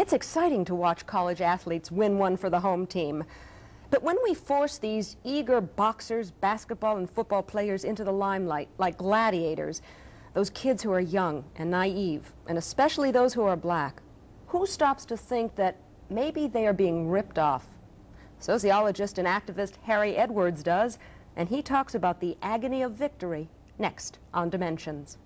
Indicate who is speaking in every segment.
Speaker 1: It's exciting to watch college athletes win one for the home team. But when we force these eager boxers, basketball and football players into the limelight like gladiators, those kids who are young and naive, and especially those who are black, who stops to think that maybe they are being ripped off? Sociologist and activist Harry Edwards does, and he talks about the agony of victory next on Dimensions.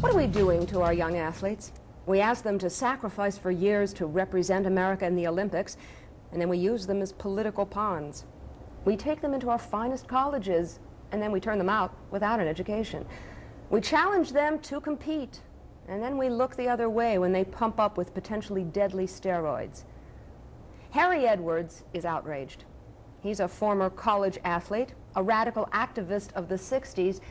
Speaker 1: What are we doing to our young athletes? We ask them to sacrifice for years to represent America in the Olympics, and then we use them as political pawns. We take them into our finest colleges, and then we turn them out without an education. We challenge them to compete, and then we look the other way when they pump up with potentially deadly steroids. Harry Edwards is outraged. He's a former college athlete, a radical activist of the 60s,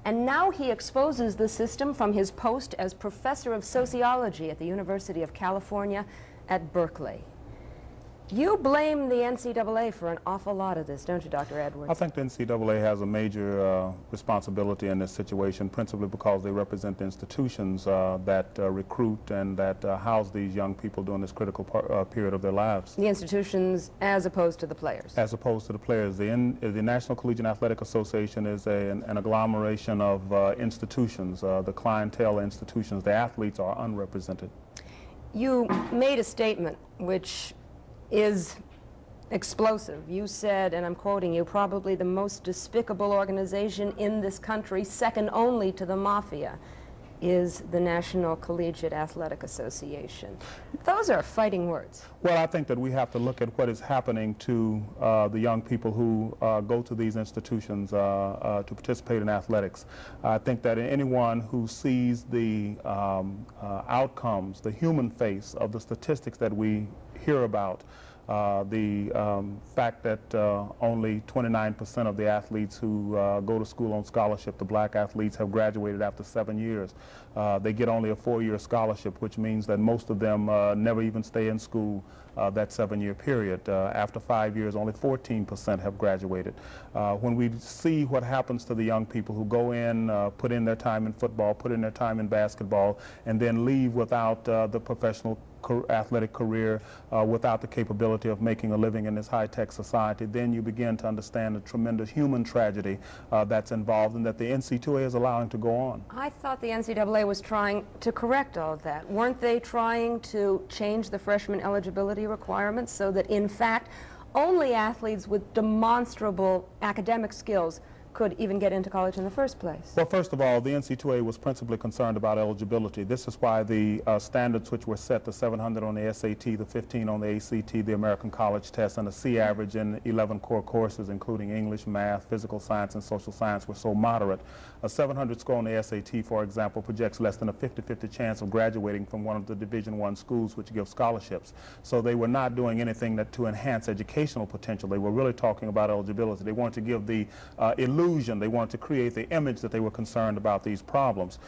Speaker 1: and now he exposes the system from his post as professor of sociology at the University of California at Berkeley. You blame the NCAA for an awful lot of this, don't you, Dr. Edwards?
Speaker 2: I think the NCAA has a major responsibility in this situation, principally because they represent the institutions that recruit and that house these young people during this critical period of their lives.
Speaker 1: The institutions as opposed to the players?
Speaker 2: As opposed to the players. The National Collegiate Athletic Association is an agglomeration of institutions, the clientele institutions. The athletes are unrepresented. You
Speaker 1: made a statement which is explosive. You said, and I'm quoting you, probably the most despicable organization in this country, second only to the mafia, is the National Collegiate Athletic Association. Those are fighting words.
Speaker 2: Well, I think that we have to look at what is happening to the young people who go to these institutions to participate in athletics. I think that anyone who sees the outcomes, the human face of the statistics that we hear about, the fact that only 29% of the athletes who go to school on scholarship, the black athletes, have graduated after 7 years. They get only a 4-year scholarship, which means that most of them never even stay in school that 7-year period. After 5 years, only 14% have graduated. When we see what happens to the young people who go in, put in their time in football, put in their time in basketball, and then leave without the professional athletic career, without the capability of making a living in this high-tech society, then you begin to understand the tremendous human tragedy that's involved and that the NCAA is allowing to go on.
Speaker 1: I thought the NCAA was trying to correct all of that. Weren't they trying to change the freshman eligibility requirements so that, in fact, only athletes with demonstrable academic skills could even get into college in the first place?
Speaker 2: Well, first of all, the NCAA was principally concerned about eligibility. This is why the standards which were set, the 700 on the SAT, the 15 on the ACT, the American College Test, and the C average in 11 core courses, including English, math, physical science, and social science, were so moderate. A 700 score on the SAT, for example, projects less than a 50-50 chance of graduating from one of the Division I schools which give scholarships. So they were not doing anything to enhance educational potential. They were really talking about eligibility. They wanted to give the illusion. They wanted to create the image that they were concerned about these problems.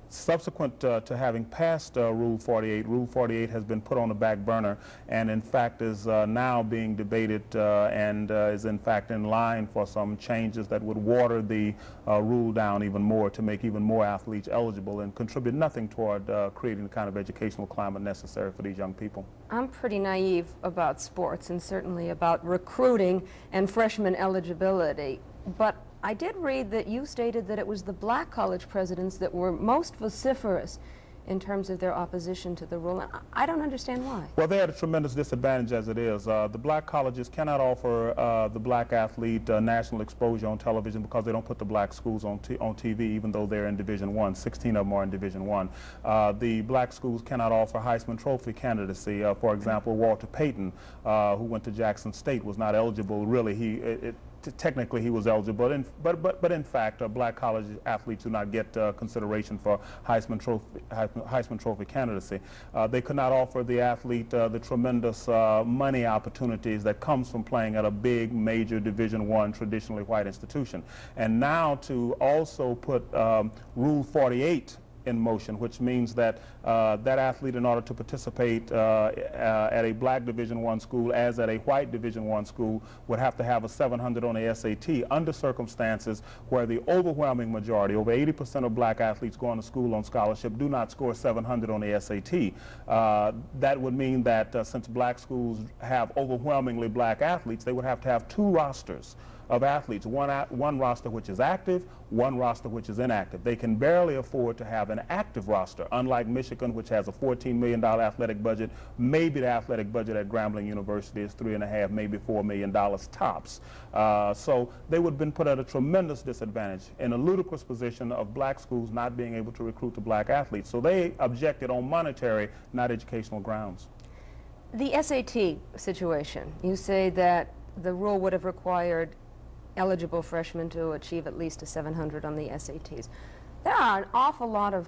Speaker 2: Subsequent to having passed Rule 48 has been put on the back burner and in fact is now being debated and is in fact in line for some changes that would water the rule down even more to make even more athletes eligible and contribute nothing toward creating the kind of educational climate necessary for these young people.
Speaker 1: I'm pretty naive about sports and certainly about recruiting and freshman eligibility, but I did read that you stated that it was the black college presidents that were most vociferous in terms of their opposition to the rule. I don't understand why.
Speaker 2: Well, they had a tremendous disadvantage as it is. The black colleges cannot offer the black athlete national exposure on television because they don't put the black schools on TV, even though they're in Division I. 16 of them are in Division I. The black schools cannot offer Heisman Trophy candidacy. For example, Walter Payton, who went to Jackson State, was not eligible. Really, technically he was eligible, but in fact, black college athletes do not get consideration for Heisman Trophy candidacy. They could not offer the athlete the tremendous money opportunities that comes from playing at a big, major Division I, traditionally white institution. And now to also put Rule 48 in motion, which means that that athlete, in order to participate at a black Division I school as at a white Division I school, would have to have a 700 on the SAT under circumstances where the overwhelming majority, over 80% of black athletes going to school on scholarship, do not score 700 on the SAT. That would mean that since black schools have overwhelmingly black athletes, they would have to have two rosters of athletes, one roster which is active, one roster which is inactive. They can barely afford to have an active roster, unlike Michigan, which has a $14 million athletic budget. Maybe the athletic budget at Grambling University is $3.5, maybe $4 million tops. So they would have been put at a tremendous disadvantage in a ludicrous position of black schools not being able to recruit the black athletes. So they objected on monetary, not educational grounds.
Speaker 1: The SAT situation, you say that the rule would have required eligible freshmen to achieve at least a 700 on the SATs. There are an awful lot of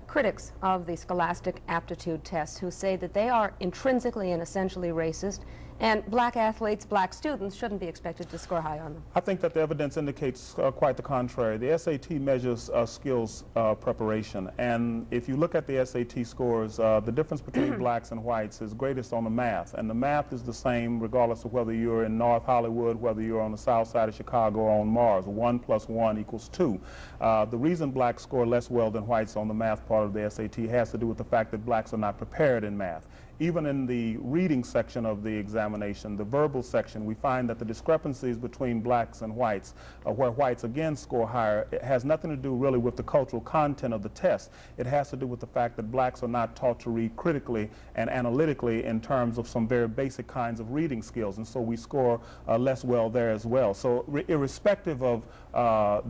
Speaker 1: critics of the scholastic aptitude tests who say that they are intrinsically and essentially racist, and black athletes, black students, shouldn't be expected to score high on them.
Speaker 2: I think that the evidence indicates quite the contrary. The SAT measures skills preparation, and if you look at the SAT scores, the difference between blacks and whites is greatest on the math, and the math is the same regardless of whether you're in North Hollywood, whether you're on the south side of Chicago or on Mars. 1 + 1 = 2. The reason blacks score less well than whites on the math part of the SAT has to do with the fact that blacks are not prepared in math. Even in the reading section of the examination, the verbal section, we find that the discrepancies between blacks and whites, where whites again score higher, it has nothing to do really with the cultural content of the test. It has to do with the fact that blacks are not taught to read critically and analytically in terms of some very basic kinds of reading skills, and so we score less well there as well. So irrespective of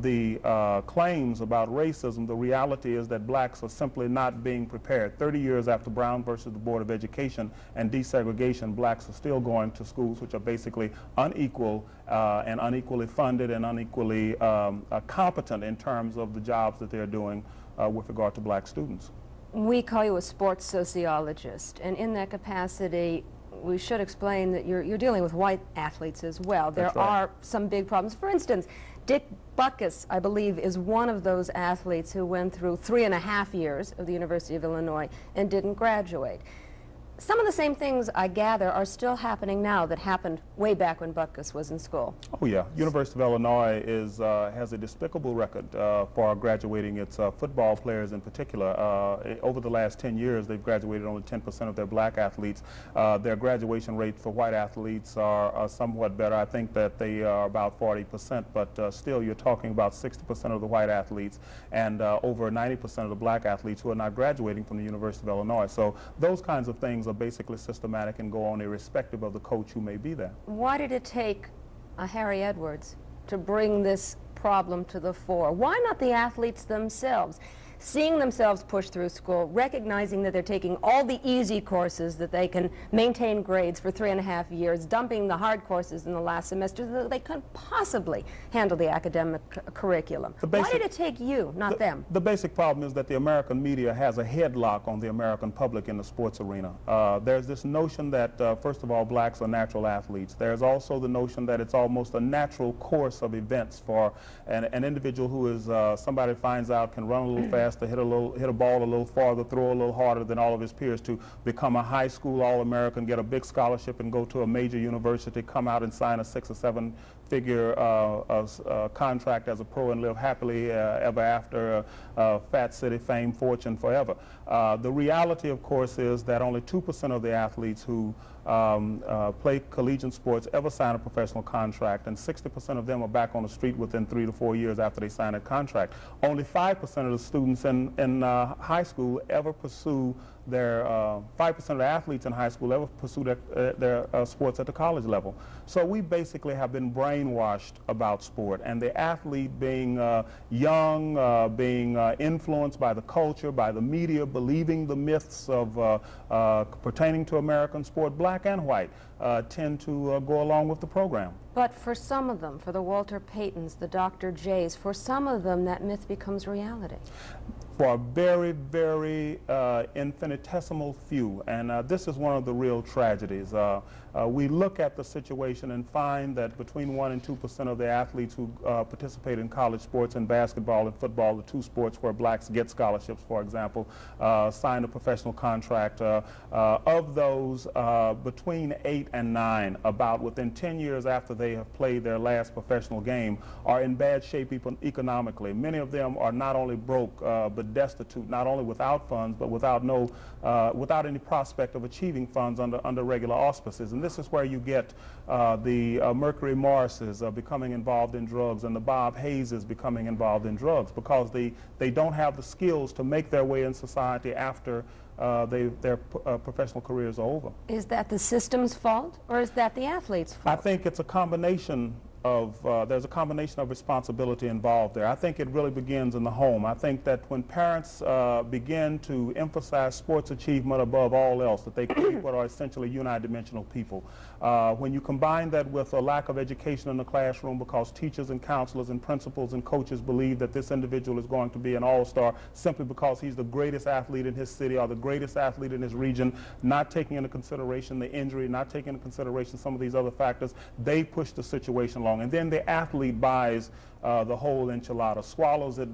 Speaker 2: the claims about racism, the reality is that blacks are simply not being prepared. 30 years after Brown versus the Board of Education and desegregation, blacks are still going to schools which are basically unequal and unequally funded and unequally competent in terms of the jobs that they're doing with regard to black students.
Speaker 1: We call you a sports sociologist, and in that capacity, we should explain that you're dealing with white athletes as well. There are some big problems. For instance, Dick Butkus, I believe, is one of those athletes who went through 3.5 years of the University of Illinois and didn't graduate. Some of the same things, I gather, are still happening now that happened way back when Butkus was in school.
Speaker 2: Oh yeah, University of Illinois has a despicable record for graduating its football players in particular. Over the last 10 years, they've graduated only 10% of their black athletes. Their graduation rate for white athletes are somewhat better. I think that they are about 40%, but still you're talking about 60% of the white athletes and over 90% of the black athletes who are not graduating from the University of Illinois. So those kinds of things are basically systematic and go on irrespective of the coach who may be there.
Speaker 1: Why did it take a Harry Edwards to bring this problem to the fore? Why not the athletes themselves? Seeing themselves push through school, recognizing that they're taking all the easy courses that they can maintain grades for 3.5 years, dumping the hard courses in the last semester so that they couldn't possibly handle the academic curriculum. Why did it take you, not them?
Speaker 2: The basic problem is that the American media has a headlock on the American public in the sports arena. There's this notion that, first of all, blacks are natural athletes. There's also the notion that it's almost a natural course of events for an individual who is, somebody finds out can run a little fast, to hit a ball a little farther, throw a little harder than all of his peers, to become a high school All-American, get a big scholarship and go to a major university, come out and sign a 6- or 7-figure contract as a pro and live happily ever after, fat city, fame, fortune, forever. The reality, of course, is that only 2% of the athletes who play collegiate sports ever sign a professional contract, and 60% of them are back on the street within 3 to 4 years after they sign a contract. Only 5% of the students in high school ever pursue 5% of the athletes in high school ever pursue their sports at the college level. So we basically have been brainwashed about sport, and the athlete being young, being influenced by the culture, by the media, believing the myths of pertaining to American sport, black and white, tend to go along with the program.
Speaker 1: But for some of them, for the Walter Paytons, the Dr. J's, for some of them that myth becomes reality.
Speaker 2: For a very, very infinitesimal few, and this is one of the real tragedies. We look at the situation and find that between 1% and 2% of the athletes who participate in college sports, in basketball and football, the two sports where blacks get scholarships, for example, sign a professional contract. Of those, between 8 and 9, about within 10 years after they have played their last professional game, are in bad shape economically. Many of them are not only broke, but destitute, not only without funds, but without any prospect of achieving funds under regular auspices. And this is where you get the Mercury Morrises becoming involved in drugs, and the Bob Hayeses becoming involved in drugs, because they don't have the skills to make their way in society after their professional careers are over.
Speaker 1: Is that the system's fault, or is that the athlete's fault?
Speaker 2: I think it's a combination of, there's a combination of responsibility involved there. I think it really begins in the home. I think that when parents begin to emphasize sports achievement above all else, that they create what are essentially unidimensional people. When you combine that with a lack of education in the classroom, because teachers and counselors and principals and coaches believe that this individual is going to be an all-star simply because he's the greatest athlete in his city or the greatest athlete in his region, not taking into consideration the injury, not taking into consideration some of these other factors, they push the situation along. And then the athlete buys the whole enchilada, swallows it,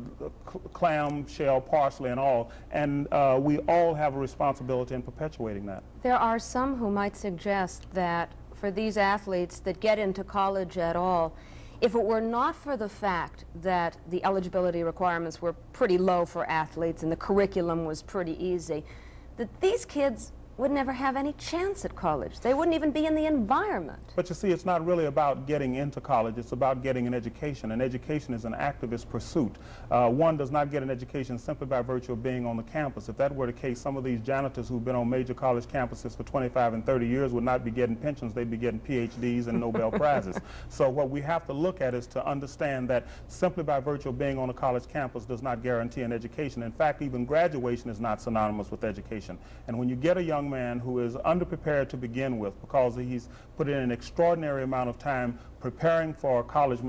Speaker 2: clam, shell, parsley, and all. And we all have a responsibility in perpetuating that.
Speaker 1: There are some who might suggest that for these athletes that get into college at all, if it were not for the fact that the eligibility requirements were pretty low for athletes and the curriculum was pretty easy, that these kids would never have any chance at college. They wouldn't even be in the environment.
Speaker 2: But you see, it's not really about getting into college, it's about getting an education, and education is an activist pursuit. One does not get an education simply by virtue of being on the campus. If that were the case, some of these janitors who've been on major college campuses for 25 and 30 years would not be getting pensions, they'd be getting PhDs and Nobel Prizes. So what we have to look at is to understand that simply by virtue of being on a college campus does not guarantee an education. In fact, even graduation is not synonymous with education. And when you get a young man who is underprepared to begin with because he's put in an extraordinary amount of time preparing for college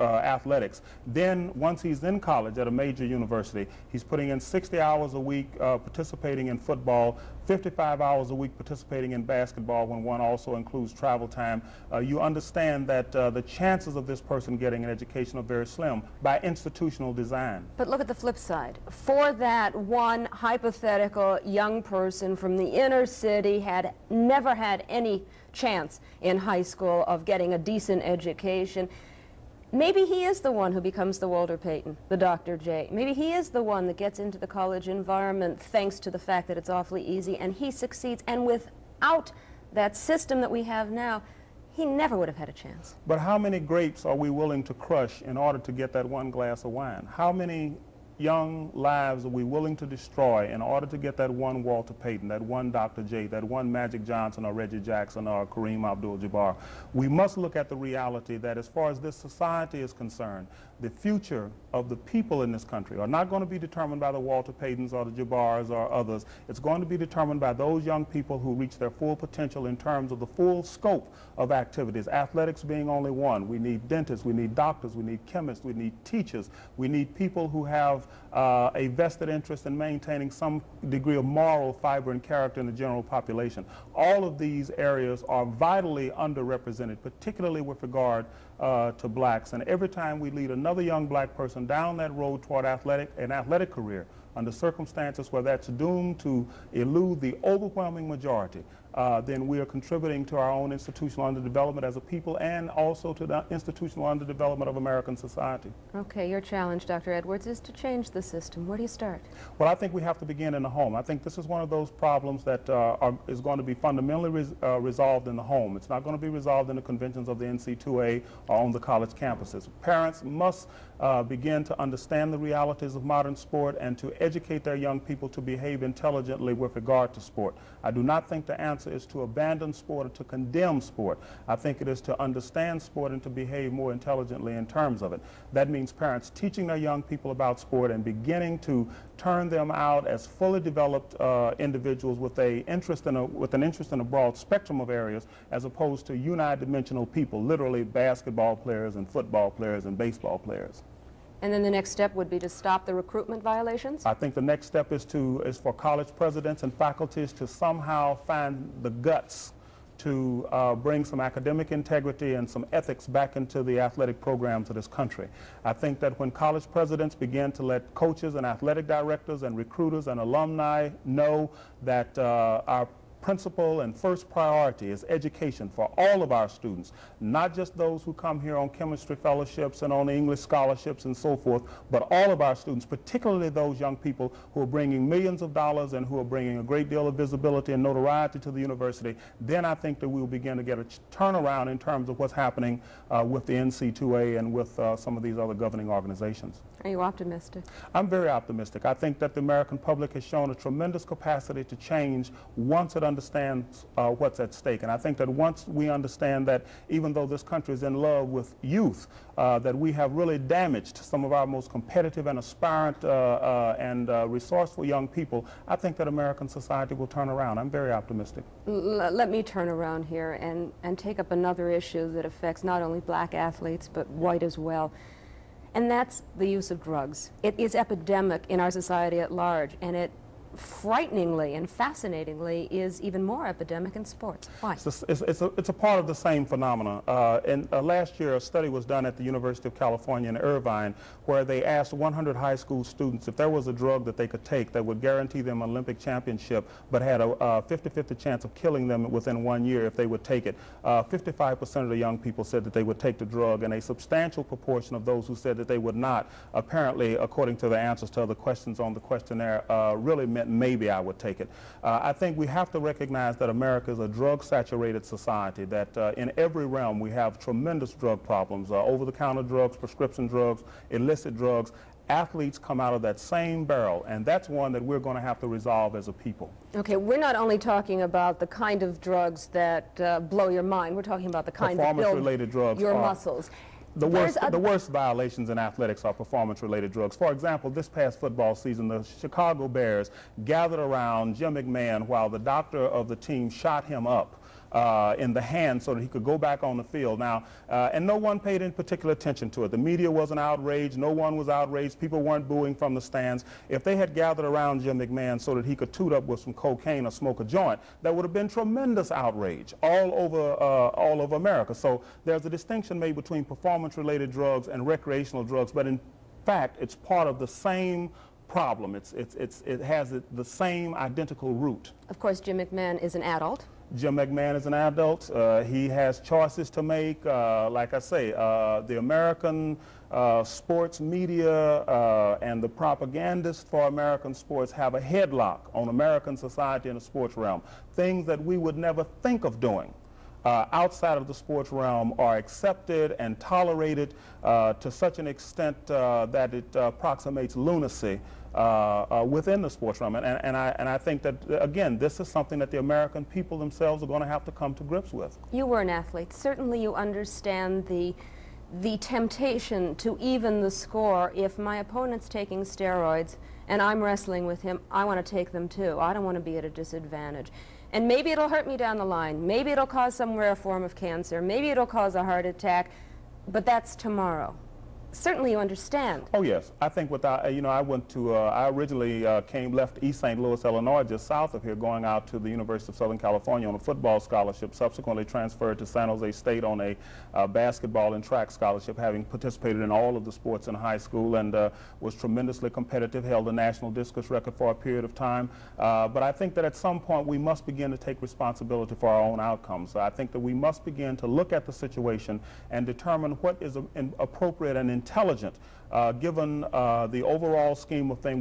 Speaker 2: athletics, then once he's in college at a major university, he's putting in 60 hours a week participating in football, 55 hours a week participating in basketball when one also includes travel time. You understand that the chances of this person getting an education are very slim by institutional design.
Speaker 1: But look at the flip side. For that one hypothetical young person from the inner city had never had any chance in high school of getting a decent education, maybe he is the one who becomes the Walter Payton, the Dr. J. Maybe he is the one that gets into the college environment thanks to the fact that it's awfully easy, and he succeeds. And without that system that we have now, he never would have had a chance.
Speaker 2: But how many grapes are we willing to crush in order to get that one glass of wine? How many young lives are we willing to destroy in order to get that one Walter Payton, that one Dr. J, that one Magic Johnson or Reggie Jackson or Kareem Abdul-Jabbar? We must look at the reality that as far as this society is concerned, the future of the people in this country are not going to be determined by the Walter Paytons or the Jabbars or others. It's going to be determined by those young people who reach their full potential in terms of the full scope of activities, athletics being only one. We need dentists, we need doctors, we need chemists, we need teachers, we need people who have a vested interest in maintaining some degree of moral fiber and character in the general population. All of these areas are vitally underrepresented, particularly with regard to blacks. And every time we lead another young black person down that road toward an athletic career, under circumstances where that's doomed to elude the overwhelming majority, then we are contributing to our own institutional underdevelopment as a people and also to the institutional underdevelopment of American society.
Speaker 1: Okay, your challenge, Dr. Edwards, is to change the system. Where do you start?
Speaker 2: Well, I think we have to begin in the home. I think this is one of those problems that is going to be fundamentally resolved in the home. It's not going to be resolved in the conventions of the NCAA or on the college campuses. Parents must begin to understand the realities of modern sport and to educate their young people to behave intelligently with regard to sport. I do not think the answer is to abandon sport or to condemn sport. I think it is to understand sport and to behave more intelligently in terms of it. That means parents teaching their young people about sport and beginning to turn them out as fully developed individuals with an interest in a broad spectrum of areas, as opposed to unidimensional people, literally basketball players and football players and baseball players.
Speaker 1: And then the next step would be to stop the recruitment violations?
Speaker 2: I think the next step is for college presidents and faculties to somehow find the guts to bring some academic integrity and some ethics back into the athletic programs of this country. I think that when college presidents begin to let coaches and athletic directors and recruiters and alumni know that our principal and first priority is education for all of our students, not just those who come here on chemistry fellowships and on English scholarships and so forth, but all of our students, particularly those young people who are bringing millions of dollars and who are bringing a great deal of visibility and notoriety to the university. Then I think that we will begin to get a turnaround in terms of what's happening with the NCAA and with some of these other governing organizations.
Speaker 1: Are you optimistic?
Speaker 2: I'm very optimistic. I think that the American public has shown a tremendous capacity to change once it understands what's at stake. And I think that once we understand that even though this country is in love with youth, that we have really damaged some of our most competitive and aspirant and resourceful young people, I think that American society will turn around. I'm very optimistic.
Speaker 1: Let me turn around here and take up another issue that affects not only black athletes but white as well. And that's the use of drugs. It is epidemic in our society at large, and it frighteningly and fascinatingly is even more epidemic in sports. Why?
Speaker 2: It's a part of the same phenomena. Last year, a study was done at the University of California in Irvine where they asked 100 high school students if there was a drug that they could take that would guarantee them an Olympic championship but had a 50-50 chance of killing them within 1 year if they would take it. 55% of the young people said that they would take the drug, and a substantial proportion of those who said that they would not, apparently, according to the answers to other questions on the questionnaire, really meant maybe I would take it. I think we have to recognize that America is a drug-saturated society, that in every realm we have tremendous drug problems, over-the-counter drugs, prescription drugs, illicit drugs. Athletes come out of that same barrel, and that's one that we're going to have to resolve as a people.
Speaker 1: Okay, we're not only talking about the kind of drugs that blow your mind, we're talking about the kind that build
Speaker 2: drugs
Speaker 1: your muscles.
Speaker 2: The worst violations in athletics are performance-related drugs. For example, this past football season, the Chicago Bears gathered around Jim McMahon while the doctor of the team shot him up in the hand so that he could go back on the field. Now, and no one paid any particular attention to it. The media wasn't outraged. No one was outraged. People weren't booing from the stands. If they had gathered around Jim McMahon so that he could toot up with some cocaine or smoke a joint, there would have been tremendous outrage all over America. So there's a distinction made between performance-related drugs and recreational drugs, but in fact, it's part of the same problem. It has the same identical root.
Speaker 1: Of course, Jim McMahon is an adult.
Speaker 2: Jim McMahon is an adult. He has choices to make. Like I say, the American sports media and the propagandists for American sports have a headlock on American society in the sports realm. Things that we would never think of doing outside of the sports realm are accepted and tolerated to such an extent that it approximates lunacy within the sports realm. And I think that, again, this is something that the American people themselves are going to have to come to grips with.
Speaker 1: You were an athlete. Certainly you understand the temptation to even the score. If my opponent's taking steroids and I'm wrestling with him, I want to take them too. I don't want to be at a disadvantage. And maybe it'll hurt me down the line. Maybe it'll cause some rare form of cancer. Maybe it'll cause a heart attack. But that's tomorrow. certainly you understand.
Speaker 2: Oh yes, I think without, I went to, I originally left East St. Louis, Illinois, just south of here, going out to the University of Southern California on a football scholarship, subsequently transferred to San Jose State on a basketball and track scholarship, having participated in all of the sports in high school, and was tremendously competitive, held a national discus record for a period of time. But I think that at some point we must begin to take responsibility for our own outcomes. So I think that we must begin to look at the situation and determine what is appropriate and intelligent given the overall scheme of things.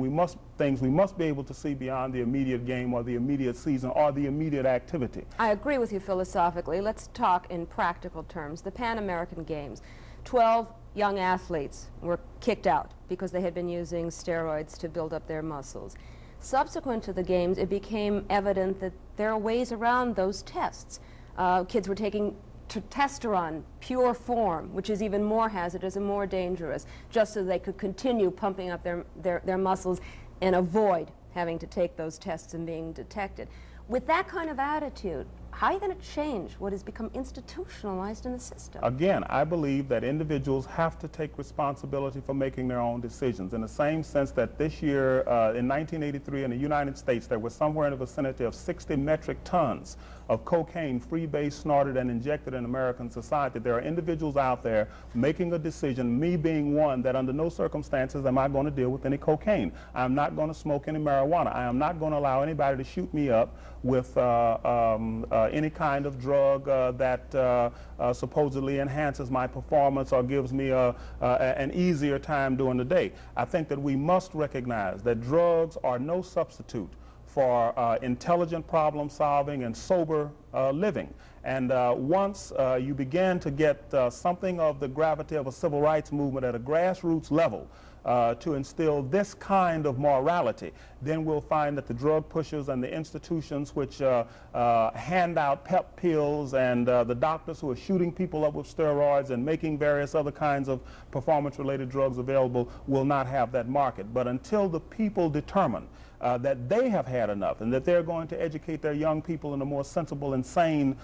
Speaker 2: We must be able to see beyond the immediate game or the immediate season or the immediate activity.
Speaker 1: I agree with you philosophically. Let's talk in practical terms. The Pan American Games, 12 young athletes were kicked out because they had been using steroids to build up their muscles. Subsequent to the games, it became evident that there are ways around those tests. Kids were taking testosterone, pure form, which is even more hazardous and more dangerous, just so they could continue pumping up their muscles and avoid having to take those tests and being detected. With that kind of attitude, how are you going to change what has become institutionalized in the system?
Speaker 2: Again, I believe that individuals have to take responsibility for making their own decisions, in the same sense that this year, in 1983 in the United States, there was somewhere in the vicinity of 60 metric tons of cocaine freebase, snorted, and injected in American society. There are individuals out there making a decision, me being one, that under no circumstances am I going to deal with any cocaine. I'm not going to smoke any marijuana. I am not going to allow anybody to shoot me up with any kind of drug that supposedly enhances my performance or gives me an easier time during the day. I think that we must recognize that drugs are no substitute for intelligent problem solving and sober living. And once you begin to get something of the gravity of a civil rights movement at a grassroots level to instill this kind of morality, then we'll find that the drug pushers and the institutions which hand out pep pills and the doctors who are shooting people up with steroids and making various other kinds of performance-related drugs available will not have that market. But until the people determine that they have had enough and that they're going to educate their young people in a more sensible and sane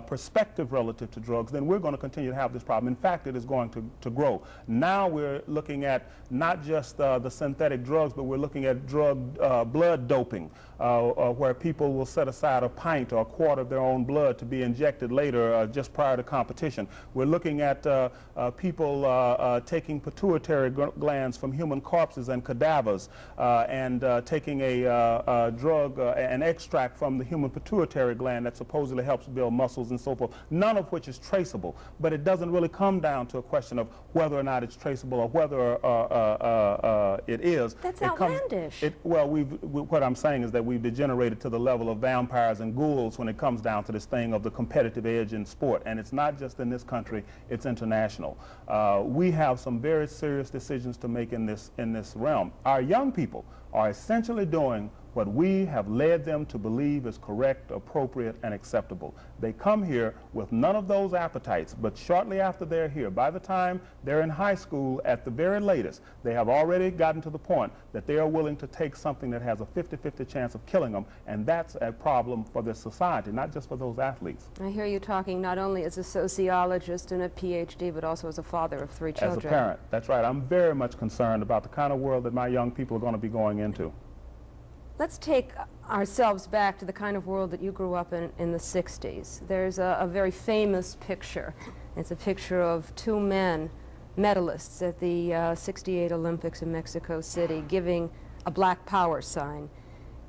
Speaker 2: perspective relative to drugs, then we're going to continue to have this problem. In fact, it is going to grow. Now we're looking at not just the synthetic drugs, but we're looking at blood doping, where people will set aside a pint or a quart of their own blood to be injected later just prior to competition. We're looking at people taking pituitary glands from human corpses and cadavers and taking a drug, an extract from the human pituitary gland that supposedly helps build muscles and so forth, none of which is traceable. But it doesn't really come down to a question of whether or not it's traceable or whether it is.
Speaker 1: That's outlandish.
Speaker 2: Well, what I'm saying is that we've degenerated to the level of vampires and ghouls when it comes down to this thing of the competitive edge in sport. And it's not just in this country, it's international. We have some very serious decisions to make in this realm. Our young people are essentially doing what we have led them to believe is correct, appropriate, and acceptable. They come here with none of those appetites, but shortly after they're here, by the time they're in high school at the very latest, they have already gotten to the point that they are willing to take something that has a 50-50 chance of killing them, and that's a problem for this society, not just for those athletes.
Speaker 1: I hear you talking not only as a sociologist and a PhD, but also as a father of 3 children.
Speaker 2: As a parent, that's right. I'm very much concerned about the kind of world that my young people are going to be going into.
Speaker 1: Let's take ourselves back to the kind of world that you grew up in the 60s. There's a very famous picture. It's a picture of 2 men, medalists at the 68 Olympics in Mexico City, giving a Black Power sign.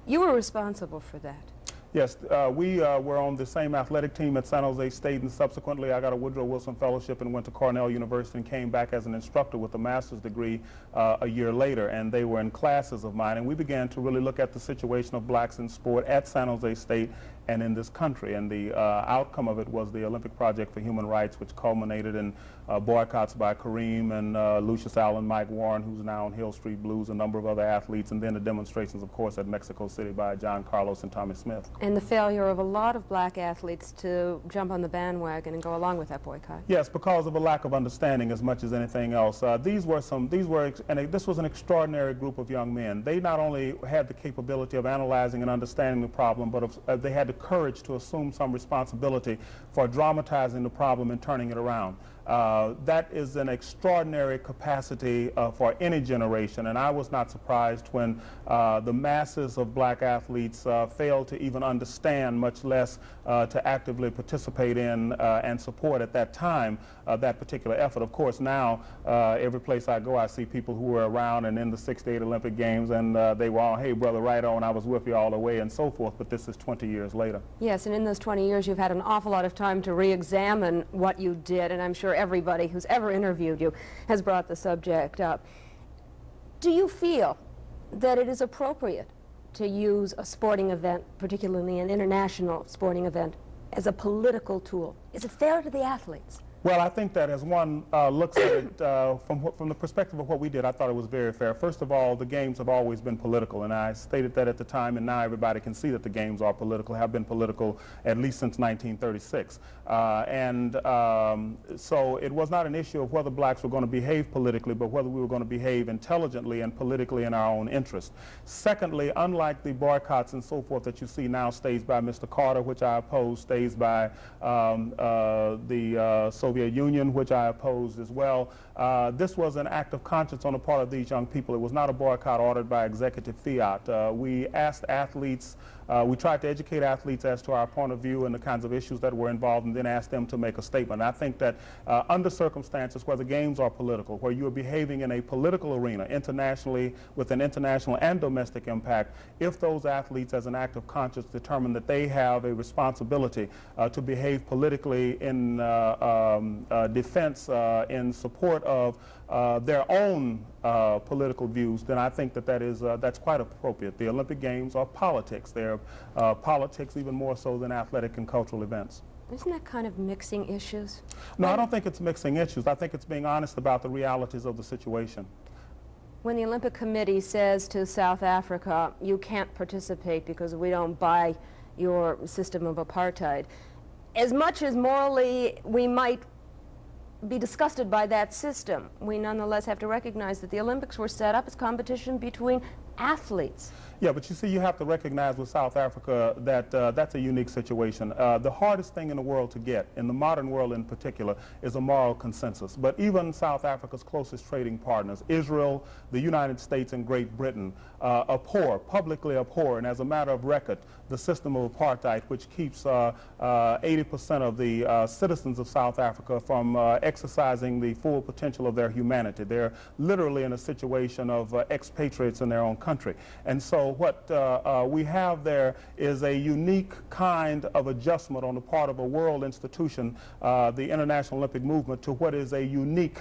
Speaker 1: You were responsible for that.
Speaker 2: Yes, we were on the same athletic team at San Jose State, and subsequently I got a Woodrow Wilson Fellowship and went to Cornell University and came back as an instructor with a master's degree a year later, and they were in classes of mine, and we began to really look at the situation of blacks in sport at San Jose State and in this country, and the outcome of it was the Olympic Project for Human Rights, which culminated in boycotts by Kareem and Lucius Allen, Mike Warren, who's now on Hill Street Blues, a number of other athletes, and then the demonstrations, of course, at Mexico City by John Carlos and Tommy Smith.
Speaker 1: And the failure of a lot of black athletes to jump on the bandwagon and go along with that boycott.
Speaker 2: Yes, because of a lack of understanding as much as anything else. This was an extraordinary group of young men. They not only had the capability of analyzing and understanding the problem, but they had the courage to assume some responsibility for dramatizing the problem and turning it around. That is an extraordinary capacity for any generation, and I was not surprised when the masses of black athletes failed to even understand, much less to actively participate in and support at that time that particular effort. Of course, now every place I go I see people who were around and in the '68 Olympic Games, and they were all, hey brother, right on, I was with you all the way and so forth, but this is 20 years later.
Speaker 1: Yes, and in those 20 years you've had an awful lot of time to re-examine what you did, and I'm sure everybody who's ever interviewed you has brought the subject up. Do you feel that it is appropriate to use a sporting event, particularly an international sporting event, as a political tool? Is it fair to the athletes?
Speaker 2: Well, I think that as one looks at it from the perspective of what we did, I thought it was very fair. First of all, the games have always been political, and I stated that at the time, and now everybody can see that the games are political, have been political at least since 1936. So it was not an issue of whether blacks were going to behave politically, but whether we were going to behave intelligently and politically in our own interest. Secondly, unlike the boycotts and so forth that you see now staged by Mr. Carter, which I oppose, staged by the Soviet Union, which I opposed as well. This was an act of conscience on the part of these young people. It was not a boycott ordered by executive fiat. We asked athletes, we tried to educate athletes as to our point of view and the kinds of issues that were involved, and then asked them to make a statement. And I think that under circumstances where the games are political, where you are behaving in a political arena internationally with an international and domestic impact, if those athletes as an act of conscience determine that they have a responsibility to behave politically in defense, in support of their own political views, then I think that that's quite appropriate. The Olympic Games are politics. They're politics even more so than athletic and cultural events.
Speaker 1: Isn't that kind of mixing issues?
Speaker 2: No, I don't think it's mixing issues. I think it's being honest about the realities of the situation.
Speaker 1: When the Olympic Committee says to South Africa, you can't participate because we don't buy your system of apartheid, as much as morally we might be disgusted by that system, we nonetheless have to recognize that the Olympics were set up as competition between athletes.
Speaker 2: Yeah, but you see, you have to recognize with South Africa that that's a unique situation. The hardest thing in the world to get, in the modern world in particular, is a moral consensus. But even South Africa's closest trading partners, Israel, the United States, and Great Britain, publicly abhor, and as a matter of record, the system of apartheid, which keeps 80% of the citizens of South Africa from exercising the full potential of their humanity. They're literally in a situation of expatriates in their own country. And so what we have there is a unique kind of adjustment on the part of a world institution, the International Olympic Movement, to what is a unique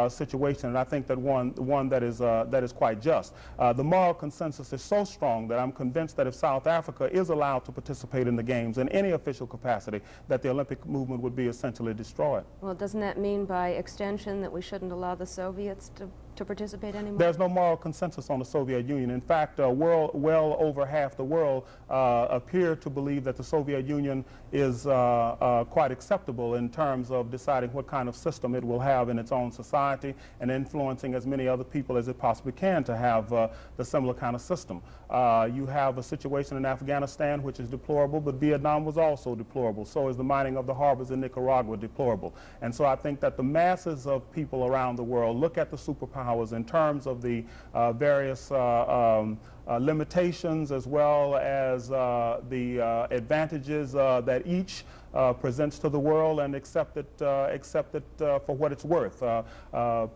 Speaker 2: situation, and I think that one that is quite just. The moral consensus is so strong that I'm convinced that if South Africa is allowed to participate in the games in any official capacity, that the Olympic movement would be essentially destroyed.
Speaker 1: Well, doesn't that mean by extension that we shouldn't allow the Soviets to participate anymore?
Speaker 2: There's no moral consensus on the Soviet Union. In fact, well over half the world appear to believe that the Soviet Union is quite acceptable in terms of deciding what kind of system it will have in its own society and influencing as many other people as it possibly can to have the similar kind of system. You have a situation in Afghanistan which is deplorable, but Vietnam was also deplorable. So is the mining of the harbors in Nicaragua deplorable. And so I think that the masses of people around the world look at the superpowers in terms of the various limitations as well as the advantages that each presents to the world, and accept it for what it's worth.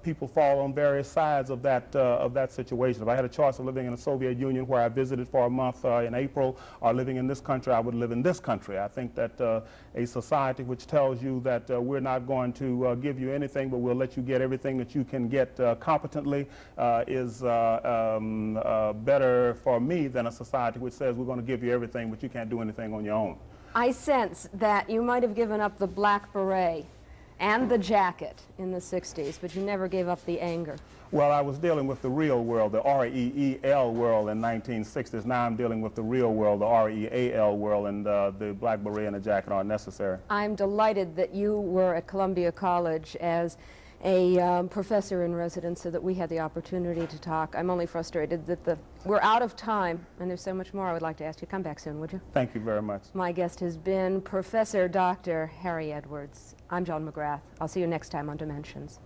Speaker 2: People fall on various sides of that situation. If I had a choice of living in the Soviet Union, where I visited for a month in April, or living in this country, I would live in this country. I think that a society which tells you that we're not going to give you anything, but we'll let you get everything that you can get competently is better for me than a society which says we're going to give you everything, but you can't do anything on your own.
Speaker 1: I sense that you might have given up the black beret and the jacket in the 60s, but you never gave up the anger.
Speaker 2: Well, I was dealing with the real world, the R-E-E-L world in 1960s. Now I'm dealing with the real world, the R-E-A-L world, and the black beret and the jacket aren't necessary.
Speaker 1: I'm delighted that you were at Columbia College as a professor in residence so that we had the opportunity to talk. I'm only frustrated that we're out of time, and there's so much more I would like to ask you. Come back soon, would you?
Speaker 2: Thank you very much.
Speaker 1: My guest has been Professor Dr. Harry Edwards. I'm Joan McGrath. I'll see you next time on Dimensions.